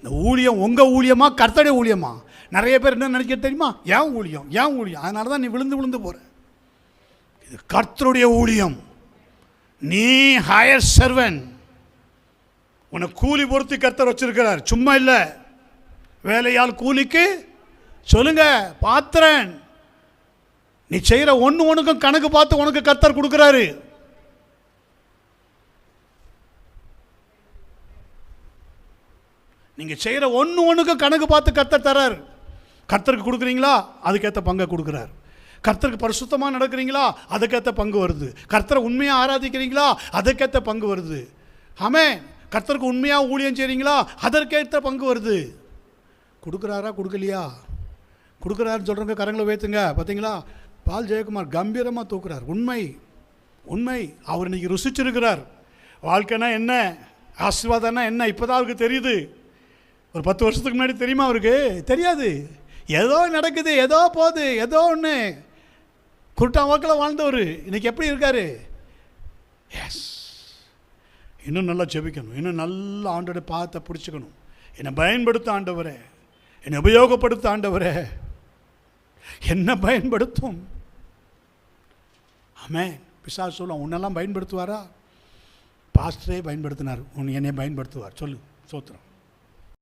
இந்த ஊழியம் உங்கள் ஊழியமா கர்த்தருடைய ஊழியமா? நிறைய பேர் என்ன நினைக்க தெரியுமா? ஏன் ஊழியம், ஏன் ஊழியம், அதனால தான் நீ விழுந்து போகிற. இது கர்த்தருடைய ஊழியம். நீ ஹையர் சர்வன். உன்னை கூலி பொறுத்து கர்த்தர் வச்சிருக்கிறார், சும்மா இல்லை. வேலையால் கூலிக்கு சொல்லுங்க பாத்திரன். நீ செய்கிற ஒன்றுக்கும் கணக்கு பார்த்து உனக்கு கர்த்தர் கொடுக்குறாரு. நீங்கள் செய்கிற ஒன்றுக்கும் கணக்கு பார்த்து கர்த்தர் தரார். கர்த்தருக்கு கொடுக்குறீங்களா, அதுக்கேற்ற பங்கை கொடுக்குறார். கர்த்தருக்கு பரிசுத்தமாக நடக்கிறீங்களா, அதுக்கேற்ற பங்கு வருது. கர்த்தரை உண்மையாக ஆராதிக்கிறீங்களா, அதுக்கேற்ற பங்கு வருது. ஆமென். கர்த்தருக்கு உண்மையாக ஊழியம் செய்கிறீங்களா, அதற்கேற்ற பங்கு வருது. கொடுக்குறாரா கொடுக்கலையா? கொடுக்குறாருன்னு சொல்கிறவங்க கரங்களை உயர்த்துங்க. பார்த்தீங்களா, பால் ஜெயக்குமார் கம்பீரமாக தூக்குறார். உண்மை உண்மை. அவர் இன்றைக்கி ருசிச்சிருக்கிறார். வாழ்க்கைனா என்ன, ஆசீர்வாதம்னா என்ன இப்போ தான் அவருக்கு தெரியுது. ஒரு 10 வருஷத்துக்கு முன்னாடி தெரியுமா அவருக்கு? தெரியாது. ஏதோ நடக்குது, ஏதோ போகுது, ஏதோ ஒன்று குருட்டா வாக்கில் வாழ்ந்தவர் இன்றைக்கி எப்படி இருக்கார்? எஸ், இன்னும் நல்லா ஜெபிக்கணும், இன்னும் நல்லா ஆண்டோட பாதத்தை பிடிச்சிக்கணும். என்னை பயன்படுத்த ஆண்டவரே, என்னை உபயோகப்படுத்த ஆண்டவரே, என்ன பயன்படுத்தும். ஆமென். பிசாசு சொல்லுவான், உன்னெல்லாம் பயன்படுத்துவாரா? பாஸ்டரே பயன்படுத்தினார், என்னை பயன்படுத்துவார். சொல்லு, சோத்திரம்.